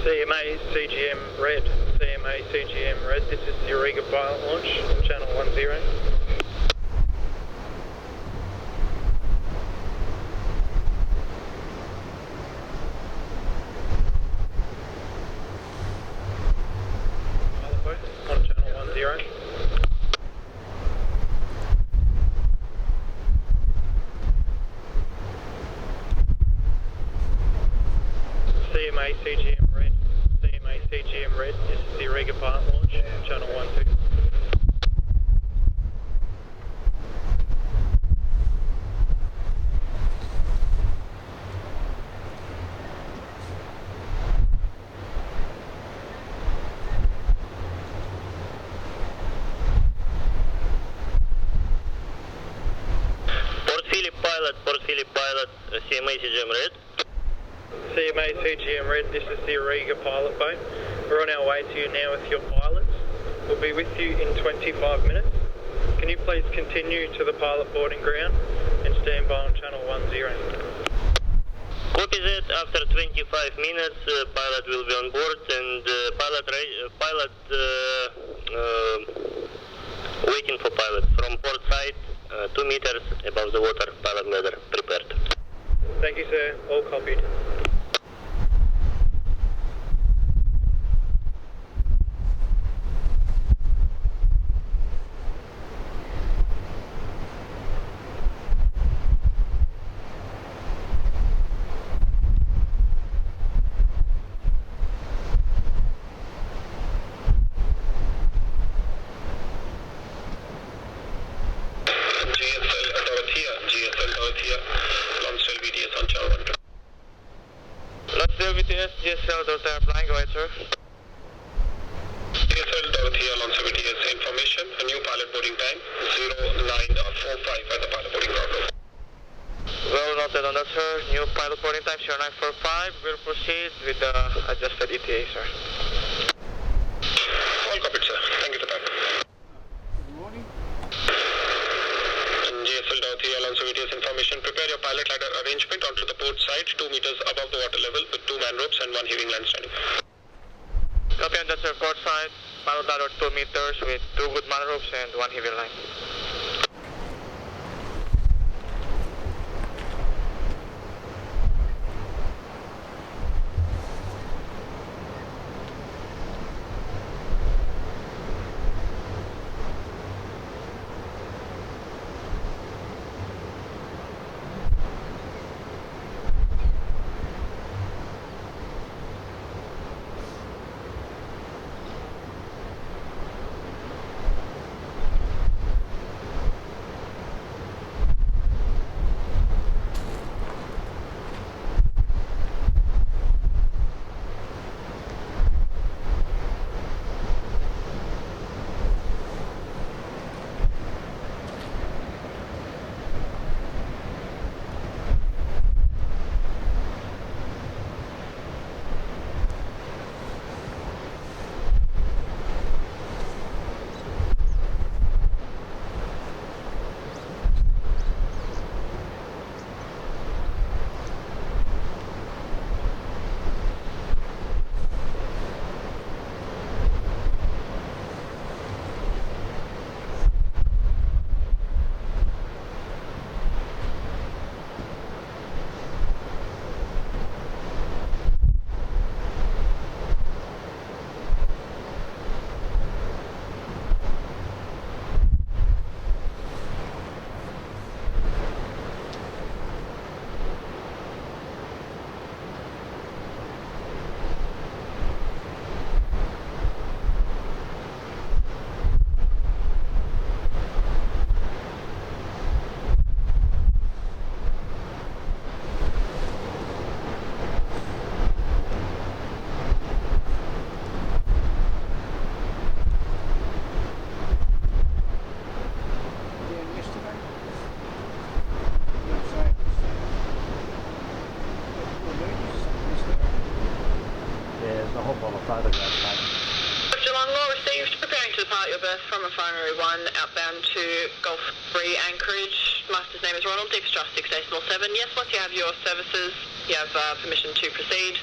CMA CGM Red, CMA CGM Red, this is the Eureka pilot launch on channel 10. Pilot boat on channel 10. CMA CGM Red, CMA CGM Red, this is the Eureka pilot launch on channel 12. Port Phillip pilot, CMA CGM Red. CMA CGM Red, this is the Eureka pilot boat. We're on our way to you now with your pilots. We'll be with you in 25 minutes. Can you please continue to the pilot boarding ground and stand by on channel 10. Copy that. After 25 minutes, pilot will be on board and pilot waiting for pilot from port side, 2 meters above the water. Pilot ladder prepared. Thank you, sir. All copied. GSL Dorothea, Lonsdale BTS on Tower 1. Lonsdale BTS, GSL Dorothea flying, go ahead, sir. GSL Dorothea, Lonsdale BTS, information, a new pilot boarding time, 0945 at the pilot boarding ground. Well noted on that, sir. New pilot boarding time, 0945. We'll proceed with the adjusted ETA, sir. All copied, sir. Thank you for that. Good morning. GSL Dorothea, Lonsdale BTS, information, prepare your pilot ladder arrangement onto the port side, 2 meters above the water level with 2 man ropes and 1 heaving line standing. Copy on that, sir. Port side, pilot ladder 2 meters with 2 good man ropes and 1 heavy line. From Refinery 1 outbound to Gulf 3 Anchorage. Master's name is Ronald, Extra 6877. Yes, once you have your services, you have permission to proceed.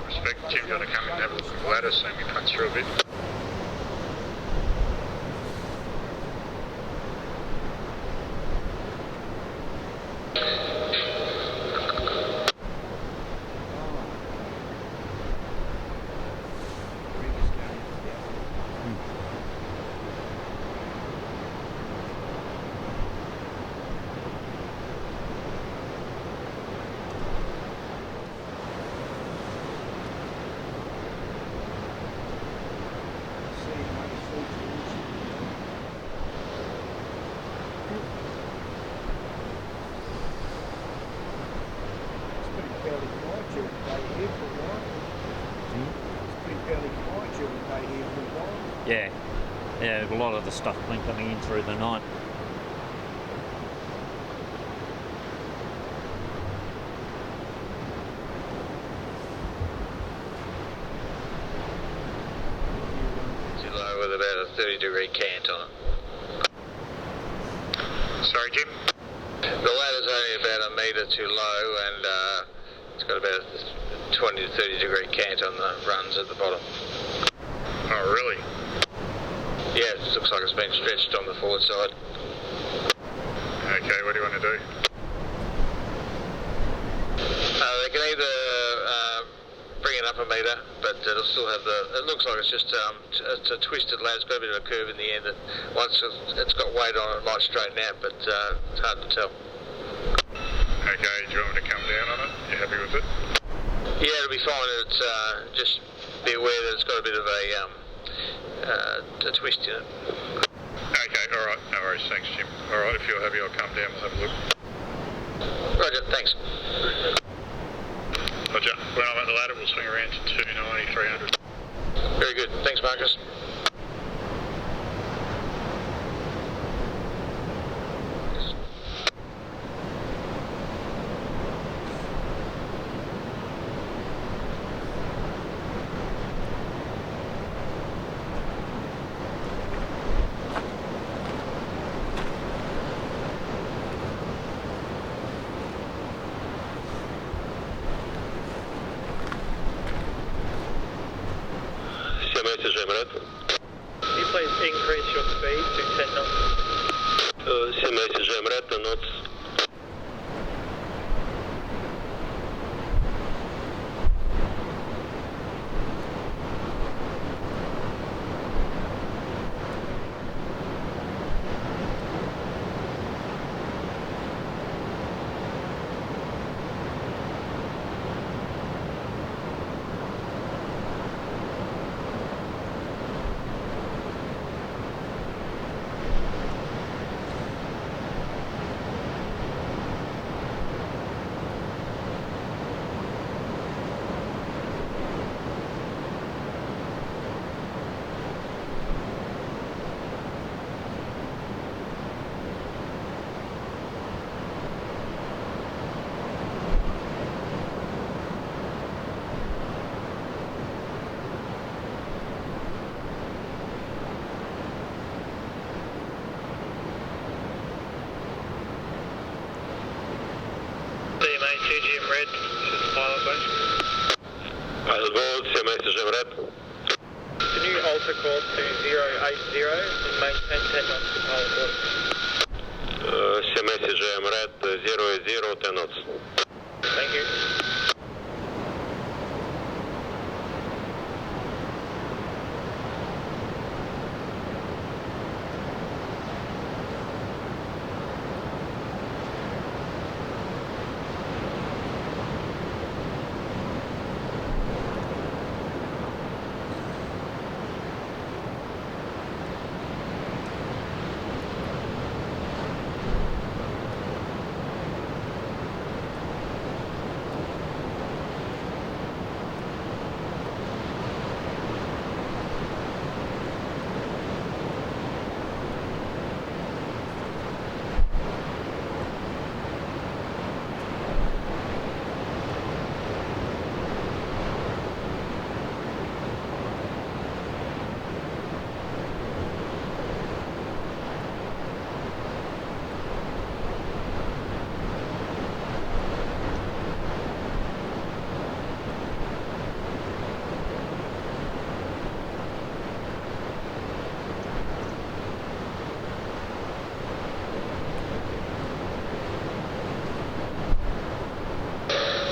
Respect, Jim, got to come and have a look at the ladder, so we punch through a bit. Yeah, a lot of the stuff been coming in through the night. Too low with about a 30-degree cant on it. Sorry, Jim? The ladder's only about a metre too low and it's got about a 20 to 30-degree cant on the runs at the bottom. Oh, really? Yes. been stretched on the forward side. Okay, what do you want to do? They can either bring it up a metre, but it'll still have it looks like it's just it's a twisted ladder. It's got a bit of a curve in the end. That once it's got weight on it, it might straighten out, but it's hard to tell. Okay, do you want me to come down on it? You happy with it? Yeah, it'll be fine. It's just be aware that it's got a bit of a twist in it. Okay, alright, no worries, thanks Jim. Alright, if you're happy I'll come down, we'll have a look. Roger, thanks. Roger, when I'm at the ladder we'll swing around to 290, 300. Very good, thanks Marcus. Can you please increase your speed to 10 knots? CMS Emirates, 10 knots. CMA 2GM Red, this is the pilot boat. Pilot boat, CMS Emirates. Can you alter course to 080 and maintain 10 knots to pilot boat? CMS Emirates, 080, 10 knots. Thank you.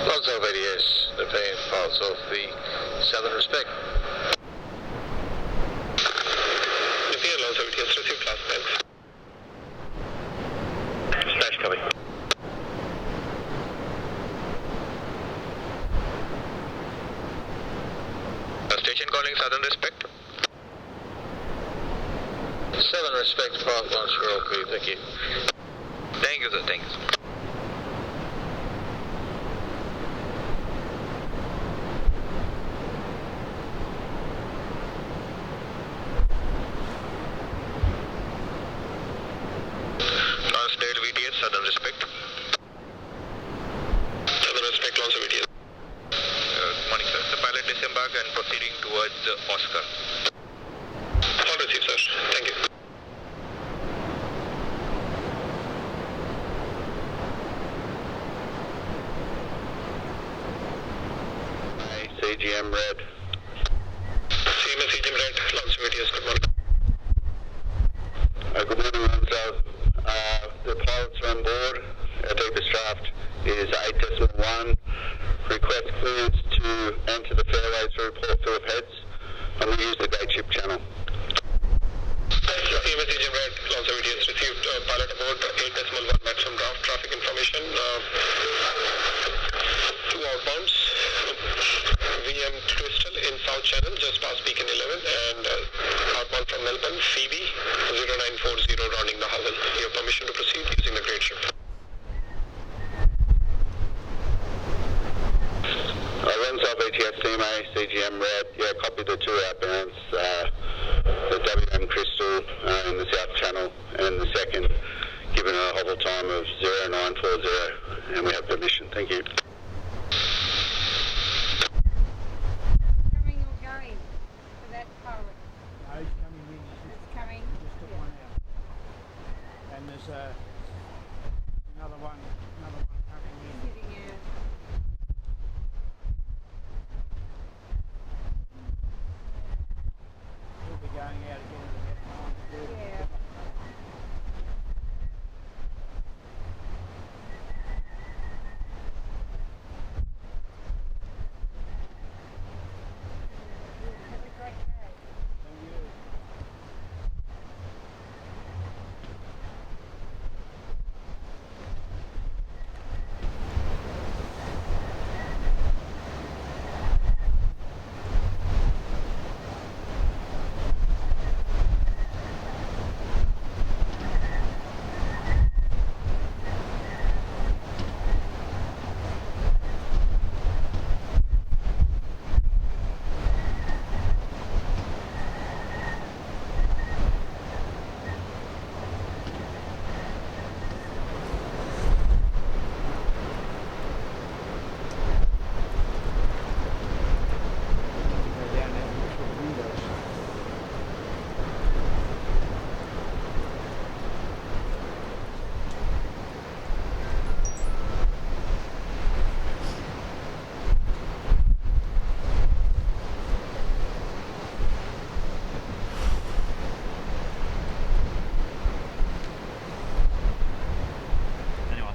Lonzo VDS, the PM pilots off the Southern Respect. Repeat Lonzo VDS, receive class, thanks. Smash coming. Station calling Southern Respect. Southern Respect, pilot launch roll clear, thank you. Thank you, sir, thanks. Transdale VTS, Southern Respect. Southern Respect, Lonzo VTS. Good morning, sir. The pilot disembarked and proceeding towards Oscar. All received, sir. Thank you. CGM Red. CMS CGM Red, Lonzo VTS, good morning. ship channel. CGM Red, Launch VTS received pilot aboard 8.1 maximum draft traffic information. 2 outbounds. VM Crystal in South Channel, just past Beacon 11, and outbound from Melbourne, Phoebe 0940 rounding the Howell. Your permission to proceed using the great ship. Runs up ATS CMA, CGM Red, yeah, copy the 2 outbounds, the WM Crystal in the South Channel, and the second given a hover time of 0940, and we have permission. Thank you. Coming or going for that pilot? No, he's coming in. It's coming. Just took one out. And there's another one coming in. Sitting out. He'll be going out again at about 9:30. Yeah. Have a great day. Thank you. Go down there and look for the windows. Anyway.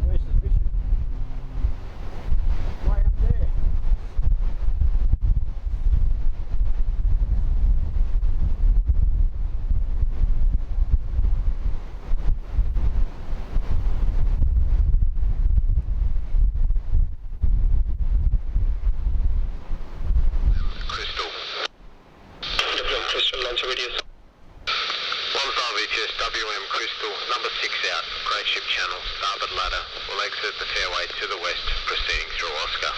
Where's the bishop? Way up there. Crystal. WM Crystal, Launch VTS. 15 VTS WM Crystal, number 6 out, Great Ship Channel, starboard ladder, will exit the fairway to the west, proceeding through Oscar.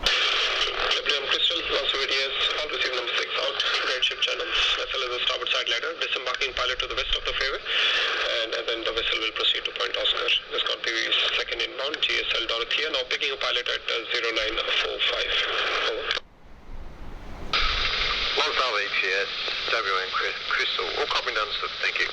WM Crystal, Launch VTS, all receive number 6 out, Great Ship Channel. Vessel is a starboard side ladder, disembarking pilot to the west of the fairway, and then the vessel will proceed to Point Oscar. Escort PV is second inbound, GSL Dorothea, now picking a pilot at 0945. Over. 15 VTS WM Crystal, all copy and understood, thank you.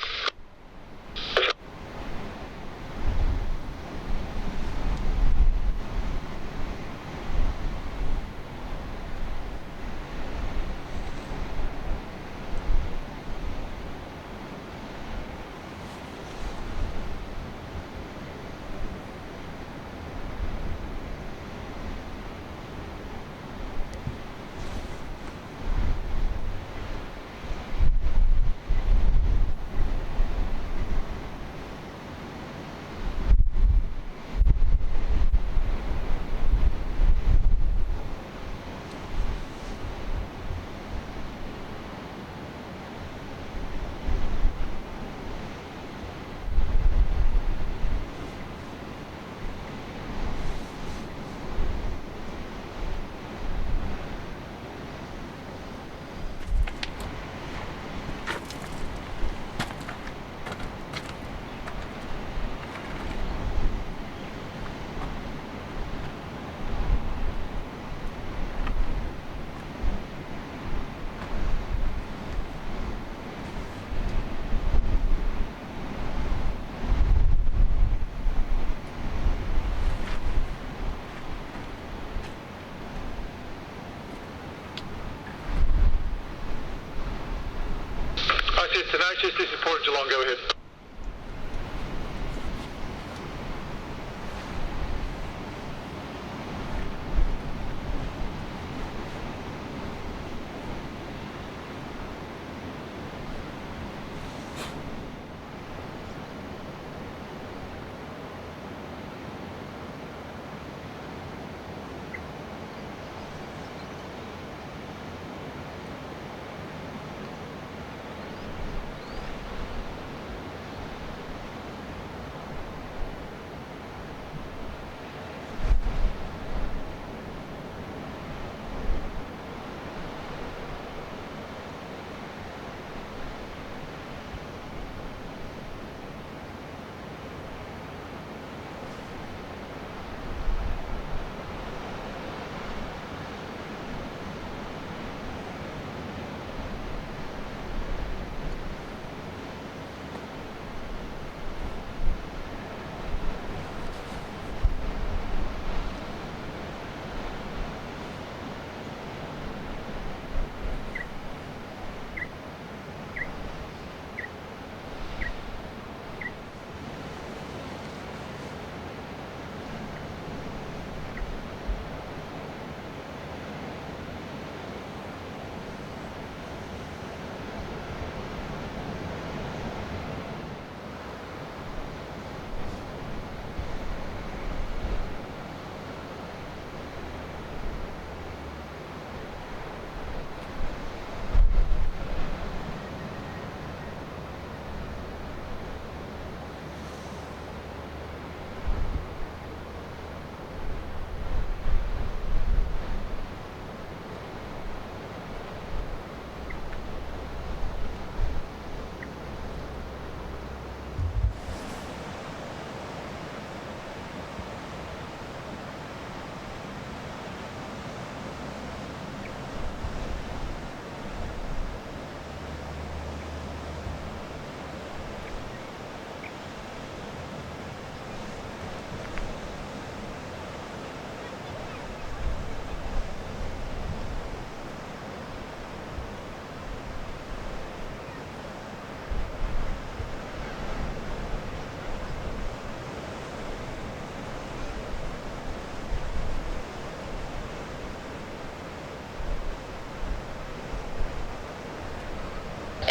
Access, this is Port Geelong, go ahead.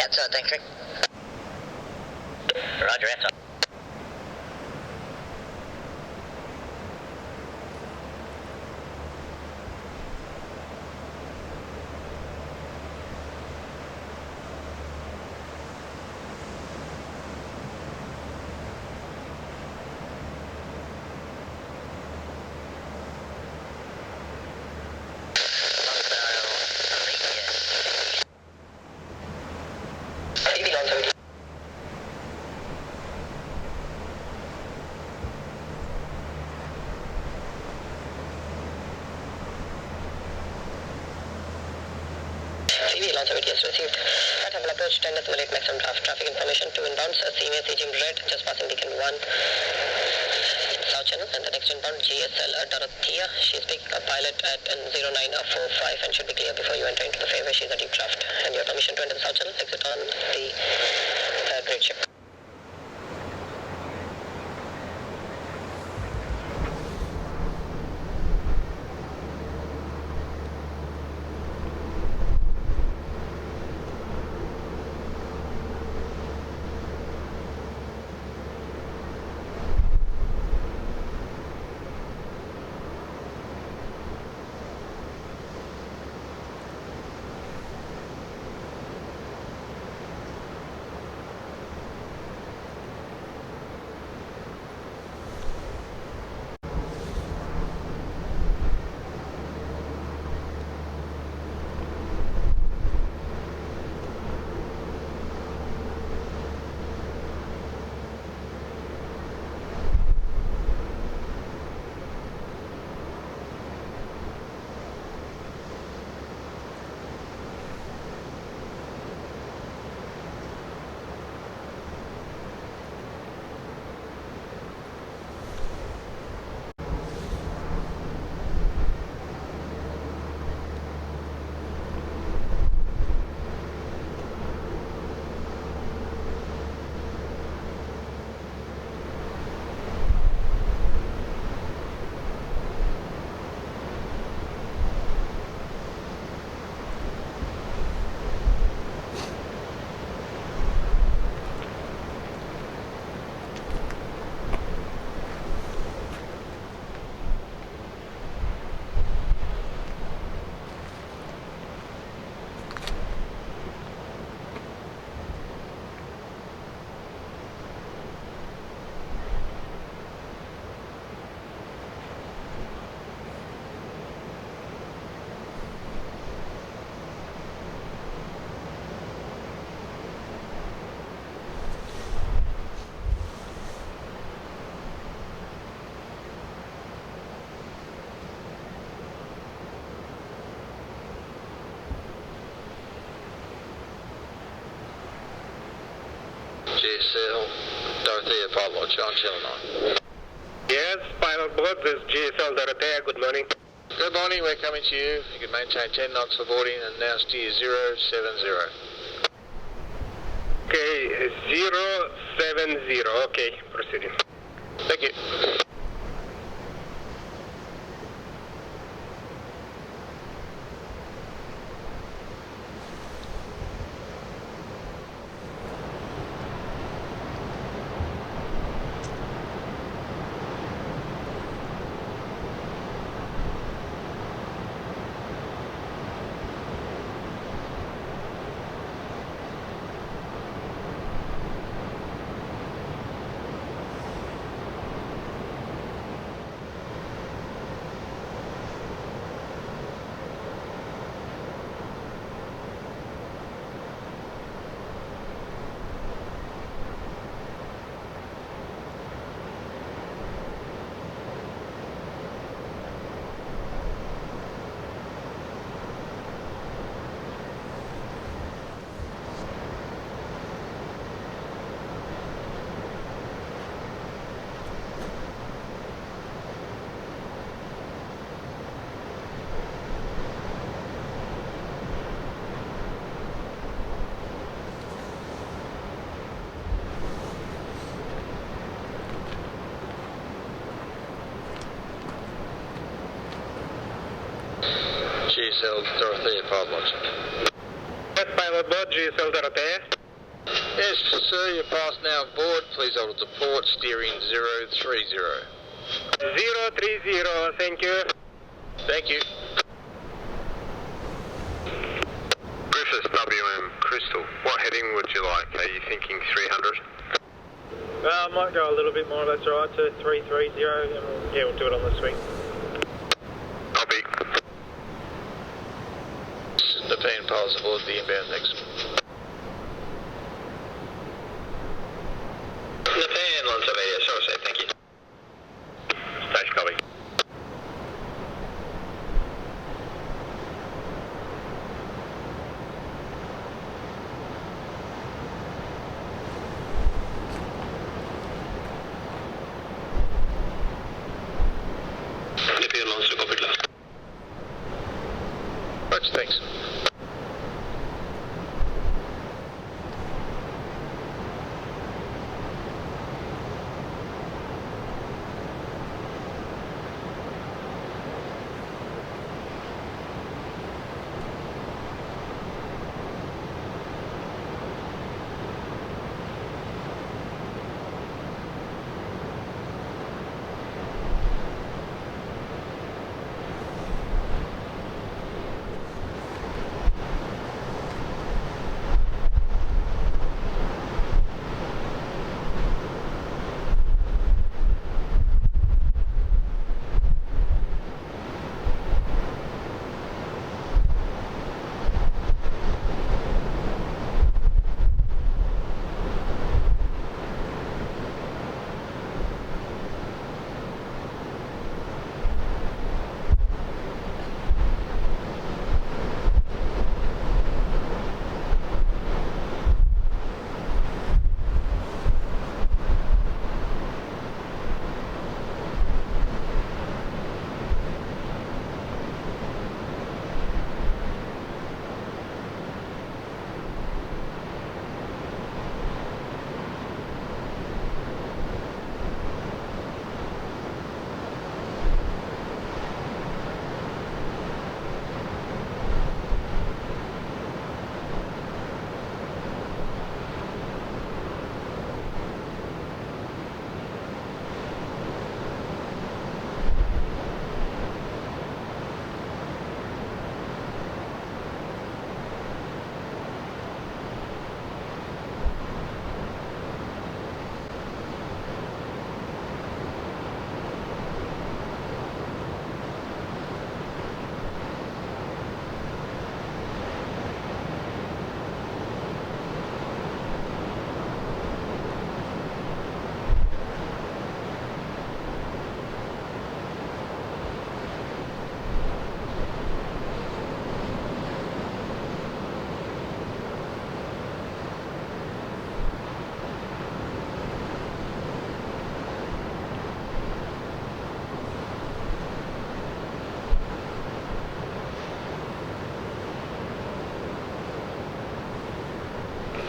Outside, thank you. Roger, outside. Yes, received. At Hubble approach 10 decimal 8 maximum traffic information 2 inbound, CMA CGM red, just passing beacon 1 south channel, and the next inbound GSL Dorothea. She's picking up pilot at 0945 and should be clear before you enter into the fairway. She's a deep draft, and your permission to enter the south channel, exit on the great ship. GSL Dorothea Pilot Lodge on Channel 9. Yes, pilot board, this is GSL Dorothea, good morning. Good morning, we're coming to you. You can maintain 10 knots for boarding and now steer 070. Okay, 070, okay, proceeding. Thank you. GSL Dorothea Pilot Lodge. Yes, pilot board, GSL Dorothea. Yes, sir, you're passed now on board. Please hold to port, steering 030. 030, thank you. Thank you. Griffiths WM Crystal, what heading would you like? Are you thinking 300? I might go a little bit more, that's alright, to 330, and we'll do it on the swing. Copy. Nepean pilots aboard the inbound, thanks. Nepean, Lance Avia, sorry, say, thank you. Stage copy. Nepean, Lance, copy, last. Roger, thanks.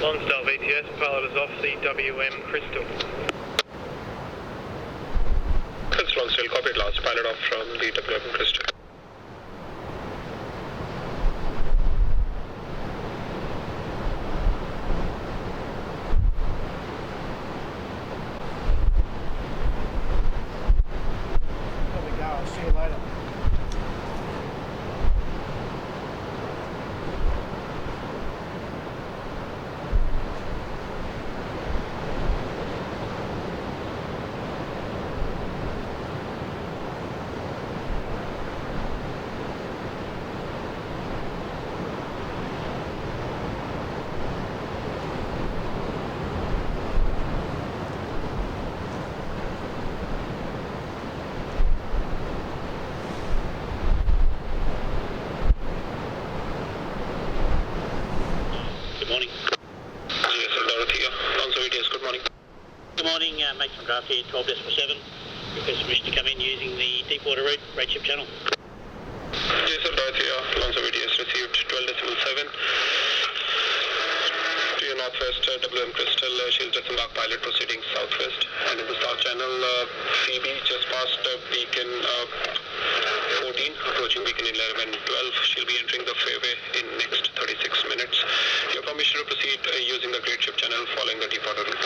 Lonsdale VTS, pilot is off CWM Crystal. It's Lonsdale, copied last, pilot off from the WM Crystal. There we go. I'll see you later. Good morning. GSL Dorothea, Lonsdale VTS, good morning. Good morning, Mate from Draft here, 12.7. Request permission to come in using the Deepwater route, Redship channel. GSL Dorothea, Lonsdale VTS received 12.7. To your northwest, WM Crystal, she'll disembark pilot proceeding southwest. And in the south channel, Phoebe just passed beacon 14, approaching beacon 11 and 12. She'll be entering the fairway in next 36 minutes. Your permission to proceed using the Great Ship channel following the Deepwater route.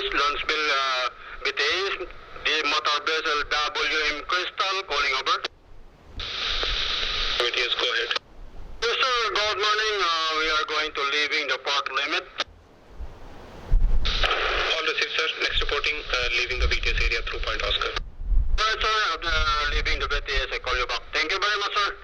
Lonsdale BTS, the motor vessel WM Crystal calling over. VTS, go ahead. Yes, sir, good morning. We are going to leaving the port limit. All received, sir. Next reporting, leaving the VTS area through Point Oscar. Right, sir, after leaving the BTS, I call you back. Thank you very much, sir.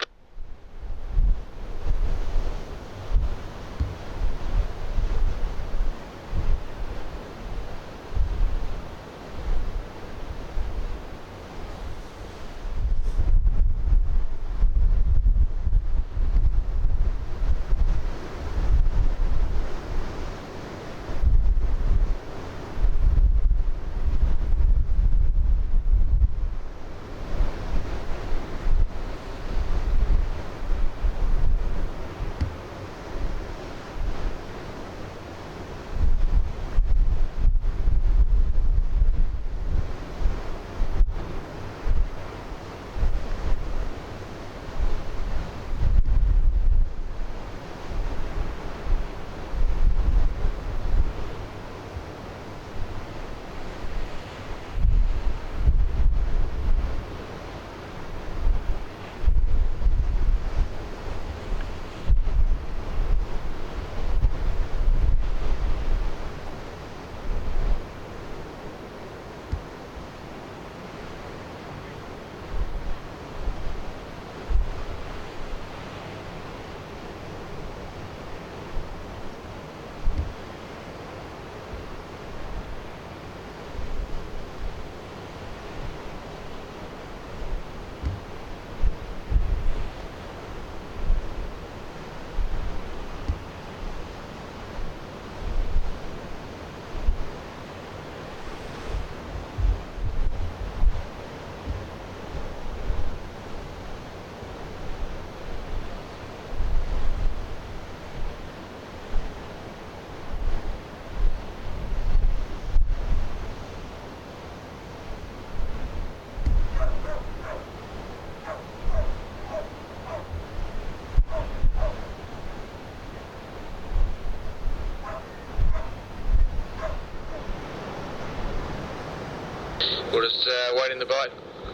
We'll just wait in the bite.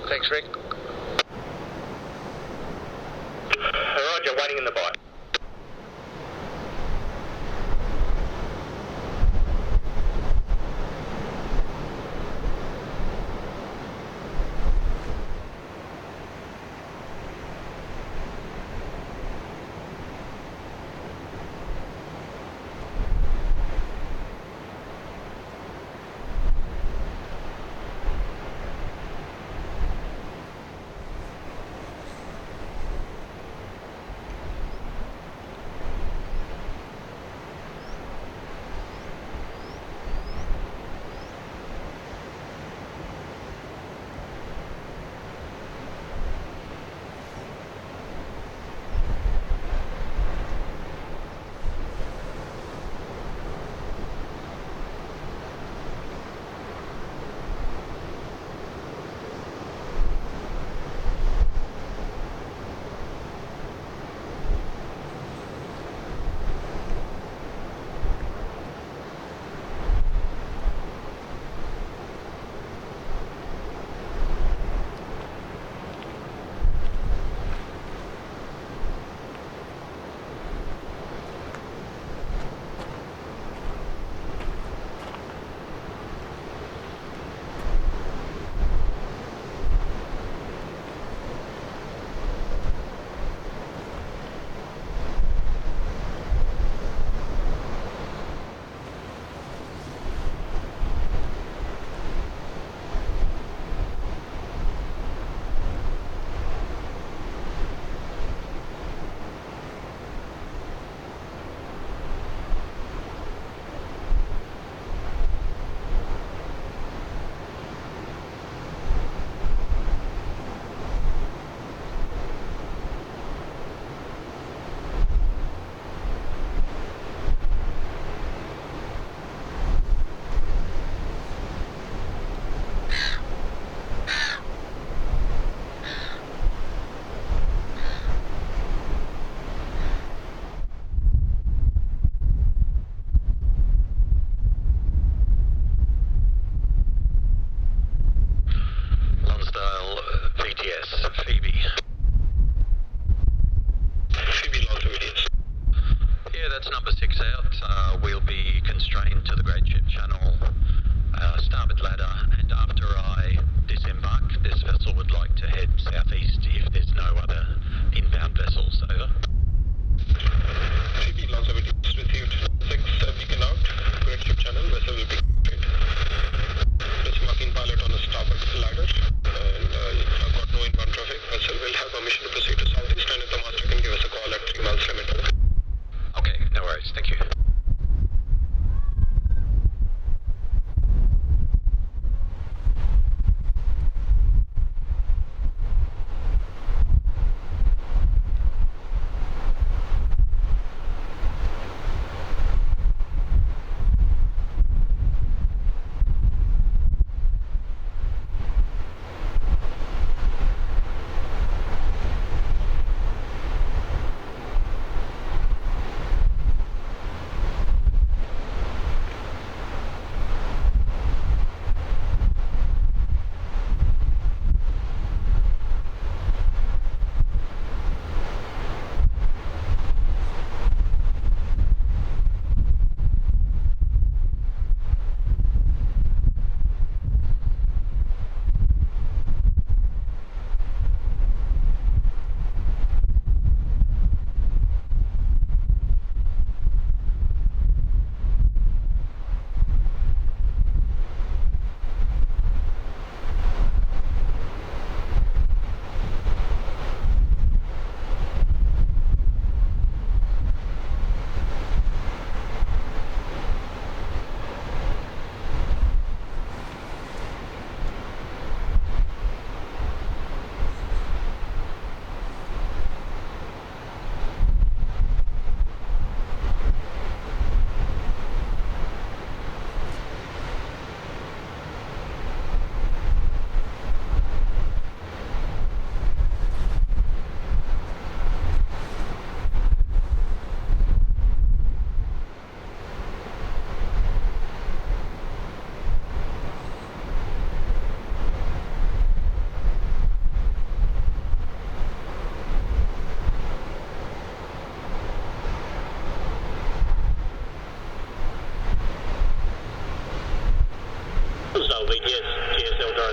Thanks, Rick. Roger, waiting in the bite.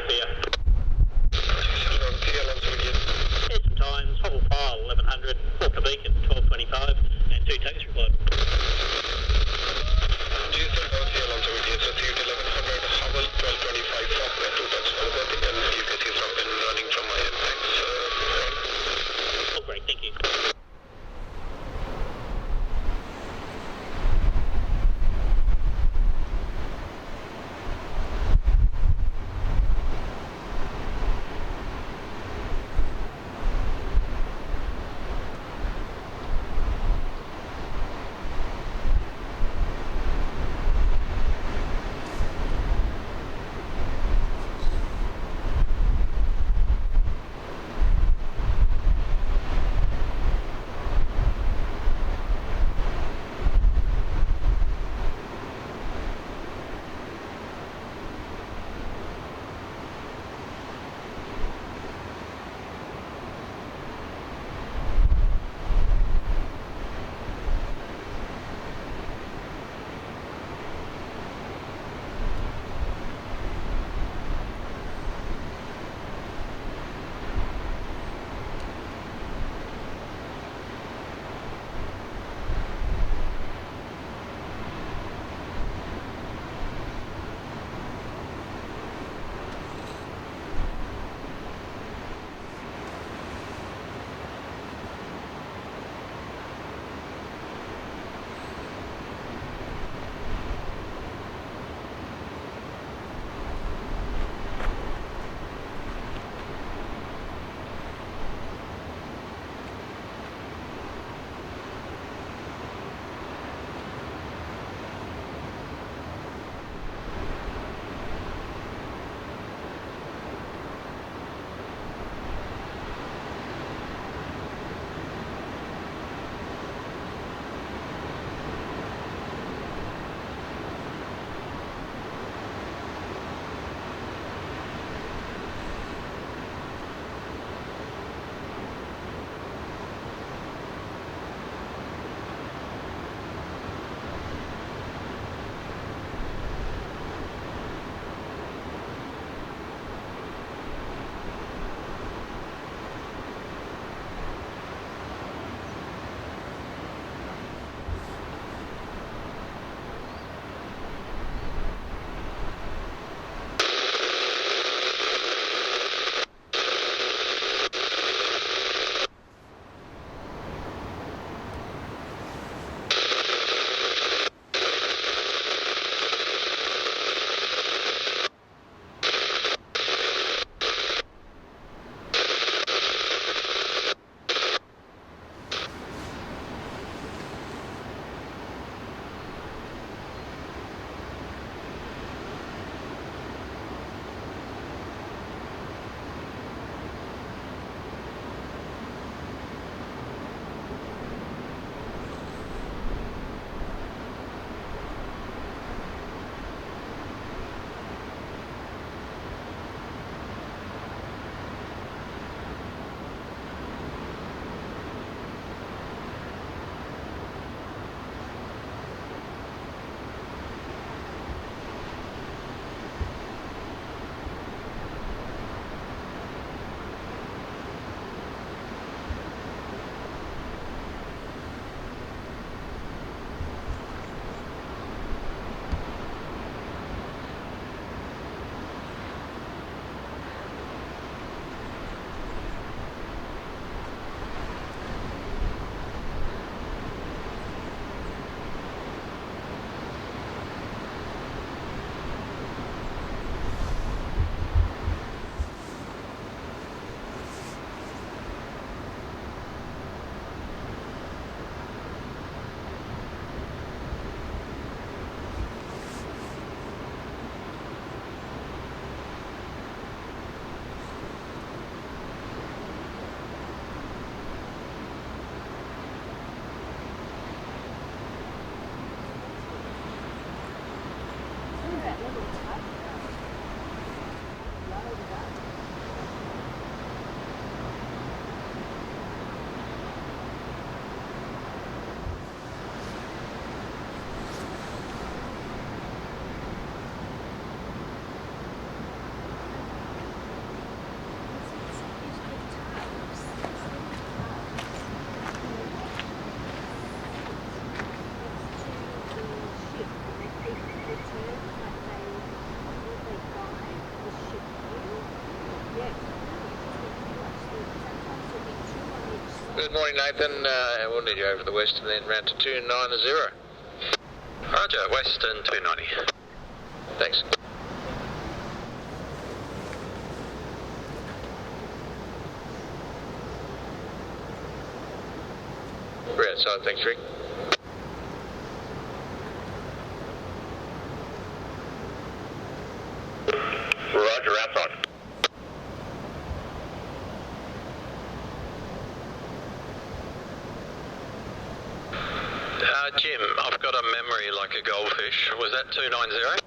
Dorothea. Dorothea, Alonso Videos. Some times, Hobble File 1100, Walker Beacon 1225, and 2 taxi replied. GSL Dorothea, Alonso Videos, received 1100, Hubble 1225, Falkner, 2 touch Alberti, and UKC is up and running from my end. Thanks. Oh, great, thank you. Good morning, Nathan. We'll need you over the west and then round to 290. Roger, Western 290. Thanks. We're outside, thanks, Rick. Roger, outside. Jim, I've got a memory like a goldfish. Was that 290?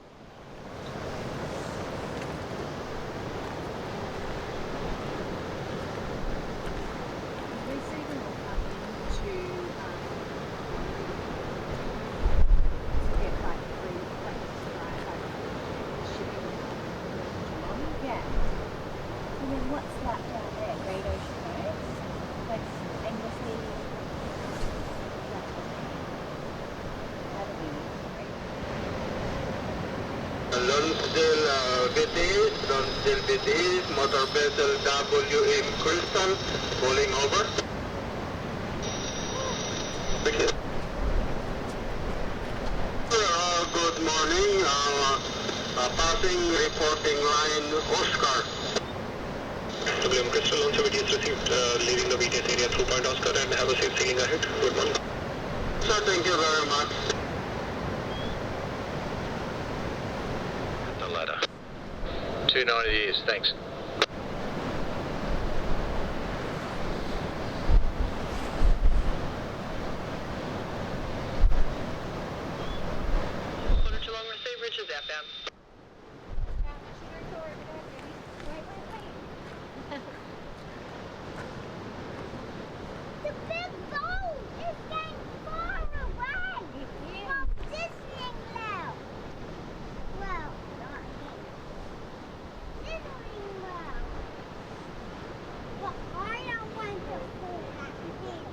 Lonsdale BTs, motor vessel WM Crystal, pulling over. Good morning, passing reporting line Oscar. WM Crystal, Lonsdale BTs received, leaving the BTS area through Point Oscar and have a safe sailing ahead. Good morning. Sir, thank you very much. 290 years, thanks. Quarter Geelong, receive Richards outbound. The big boat is getting far away from Disney now. Well, not Disney World. But I don't want to pull that thing.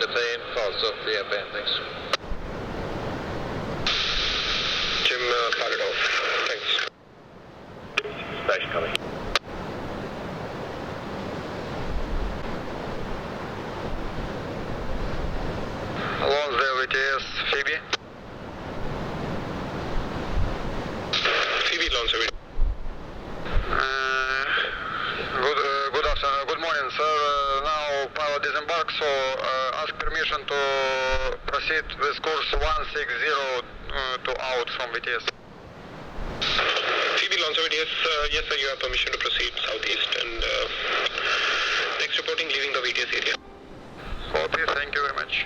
the fan, files off the outbound, thanks. Jim, pilot off. Thanks. Station coming. Lonsdale VTS, Phoebe. Phoebe, Lonsdale. Good afternoon, good morning, sir. Now pilot disembarks, so ask permission to proceed with course 160 to out from VTS. Phoebe, Lonsdale VTS, yes sir, you have permission to proceed southeast and next reporting leaving the VTS area. Copy, thank you very much.